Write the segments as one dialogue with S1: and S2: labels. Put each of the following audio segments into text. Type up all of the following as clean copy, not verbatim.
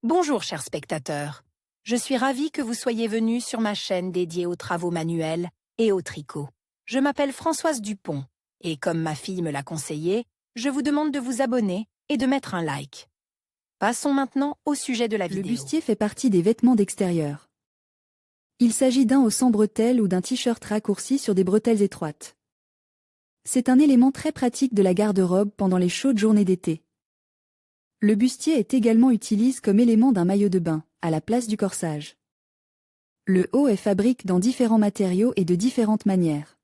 S1: Bonjour chers spectateurs, je suis ravie que vous soyez venus sur ma chaîne dédiée aux travaux manuels et au tricot. Je m'appelle Françoise Dupont et comme ma fille me l'a conseillé, je vous demande de vous abonner et de mettre un like. Passons maintenant au sujet de la vidéo.
S2: Le bustier fait partie des vêtements d'extérieur. Il s'agit d'un haut sans bretelles ou d'un t-shirt raccourci sur des bretelles étroites. C'est un élément très pratique de la garde-robe pendant les chaudes journées d'été. Le bustier est également utilisé comme élément d'un maillot de bain, à la place du corsage. Le haut est fabriqué dans différents matériaux et de différentes manières.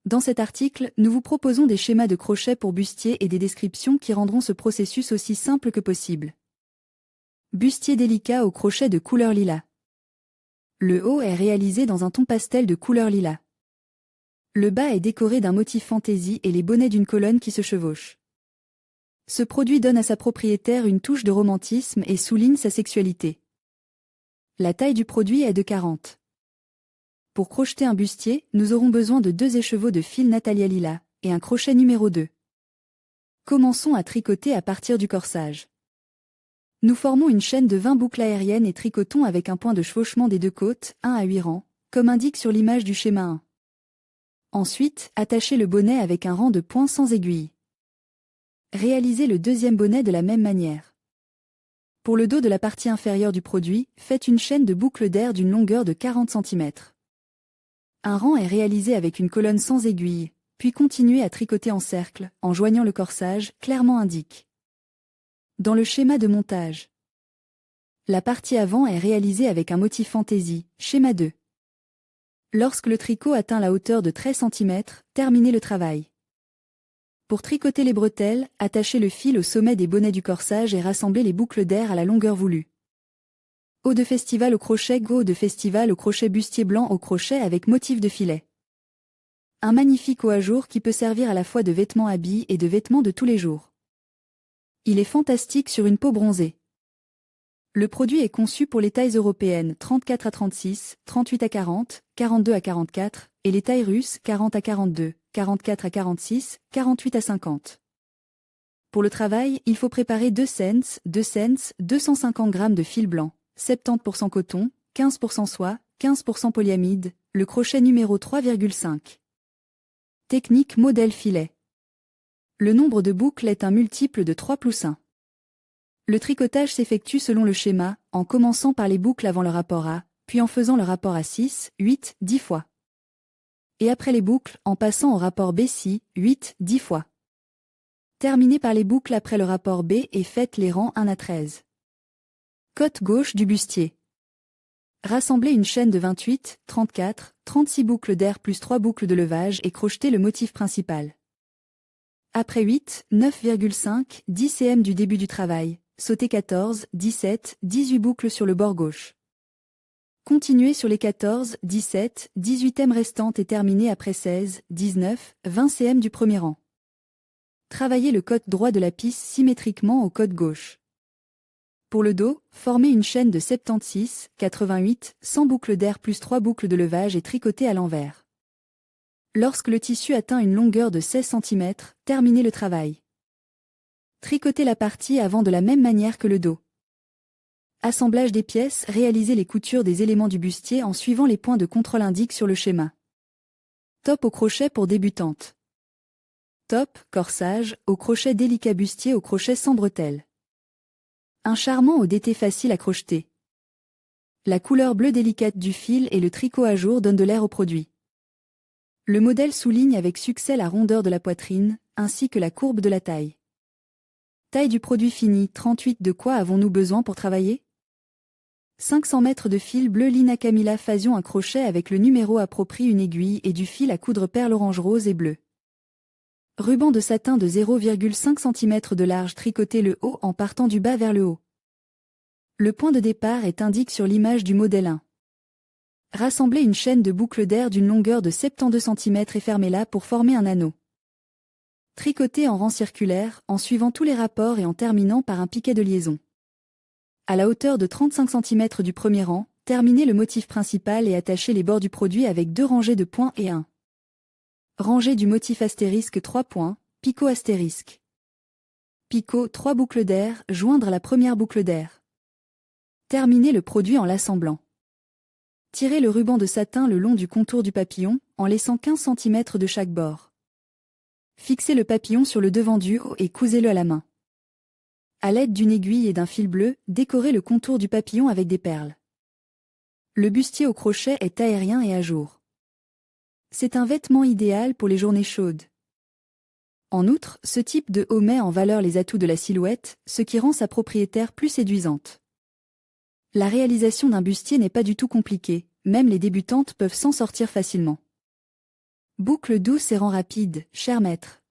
S2: Dans cet article, nous vous proposons des schémas de crochet pour bustier et des descriptions qui rendront ce processus aussi simple que possible. Bustier délicat au crochet de couleur lilas. Le haut est réalisé dans un ton pastel de couleur lilas. Le bas est décoré d'un motif fantaisie et les bonnets d'une colonne qui se chevauche. Ce produit donne à sa propriétaire une touche de romantisme et souligne sa sexualité. La taille du produit est de 40. Pour crocheter un bustier, nous aurons besoin de 2 écheveaux de fil Natalia Lilas et un crochet numéro 2. Commençons à tricoter à partir du corsage. Nous formons une chaîne de 20 boucles aériennes et tricotons avec un point de chevauchement des 2 côtes, 1 à 8 rangs, comme indique sur l'image du schéma 1. Ensuite, attachez le bonnet avec un rang de points sans aiguille. Réalisez le deuxième bonnet de la même manière. Pour le dos de la partie inférieure du produit, faites une chaîne de boucles d'air d'une longueur de 40 cm. Un rang est réalisé avec une colonne sans aiguille, puis continuez à tricoter en cercle, en joignant le corsage, clairement indique. Dans le schéma de montage, la partie avant est réalisée avec un motif fantaisie, schéma 2. Lorsque le tricot atteint la hauteur de 13 cm, terminez le travail. Pour tricoter les bretelles, attachez le fil au sommet des bonnets du corsage et rassemblez les boucles d'air à la longueur voulue. Haut de festival au crochet, haut de festival au crochet bustier blanc au crochet avec motif de filet. Un magnifique haut à jour qui peut servir à la fois de vêtements habits et de vêtements de tous les jours. Il est fantastique sur une peau bronzée. Le produit est conçu pour les tailles européennes 34 à 36, 38 à 40, 42 à 44, et les tailles russes 40 à 42, 44 à 46, 48 à 50. Pour le travail, il faut préparer 2 cents, 250 g de fil blanc, 70% coton, 15% soie, 15% polyamide, le crochet numéro 3,5. Technique modèle filet. Le nombre de boucles est un multiple de 3 plus 1. Le tricotage s'effectue selon le schéma, en commençant par les boucles avant le rapport A, puis en faisant le rapport à 6, 8, 10 fois. Et après les boucles, en passant au rapport B6, 8, 10 fois. Terminez par les boucles après le rapport B et faites les rangs 1 à 13. Côte gauche du bustier. Rassemblez une chaîne de 28, 34, 36 boucles d'air plus 3 boucles de levage et crochetez le motif principal. Après 8, 9,5, 10 cm du début du travail, sautez 14, 17, 18 boucles sur le bord gauche. Continuez sur les 14, 17, 18 m restantes et terminez après 16, 19, 20 cm du premier rang. Travaillez le côté droit de la pisse symétriquement au côté gauche. Pour le dos, formez une chaîne de 76, 88, 100 boucles d'air plus 3 boucles de levage et tricotez à l'envers. Lorsque le tissu atteint une longueur de 16 cm, terminez le travail. Tricotez la partie avant de la même manière que le dos. Assemblage des pièces, réalisez les coutures des éléments du bustier en suivant les points de contrôle indiqués sur le schéma. Top au crochet pour débutantes. Top, corsage, au crochet délicat bustier au crochet sans bretelles. Un charmant haut d'été facile à crocheter. La couleur bleue délicate du fil et le tricot à jour donnent de l'air au produit. Le modèle souligne avec succès la rondeur de la poitrine, ainsi que la courbe de la taille. Taille du produit fini, 38. De quoi avons-nous besoin pour travailler? 500 mètres de fil bleu Lina Camilla Fasion, un crochet avec le numéro approprié, une aiguille et du fil à coudre perle orange rose et bleu. Ruban de satin de 0,5 cm de large, tricoté le haut en partant du bas vers le haut. Le point de départ est indiqué sur l'image du modèle 1. Rassemblez une chaîne de boucles d'air d'une longueur de 72 cm et fermez-la pour former un anneau. Tricotez en rang circulaire, en suivant tous les rapports et en terminant par un piquet de liaison. À la hauteur de 35 cm du premier rang, terminez le motif principal et attachez les bords du produit avec 2 rangées de points et 1. Rangée du motif astérisque 3 points, picot astérisque. Picot 3 boucles d'air, joindre la première boucle d'air. Terminez le produit en l'assemblant. Tirez le ruban de satin le long du contour du papillon, en laissant 15 cm de chaque bord. Fixez le papillon sur le devant du haut et cousez-le à la main. À l'aide d'une aiguille et d'un fil bleu, décorez le contour du papillon avec des perles. Le bustier au crochet est aérien et à jour. C'est un vêtement idéal pour les journées chaudes. En outre, ce type de haut met en valeur les atouts de la silhouette, ce qui rend sa propriétaire plus séduisante. La réalisation d'un bustier n'est pas du tout compliquée, même les débutantes peuvent s'en sortir facilement. Boucle douce et rang rapide, cher maître.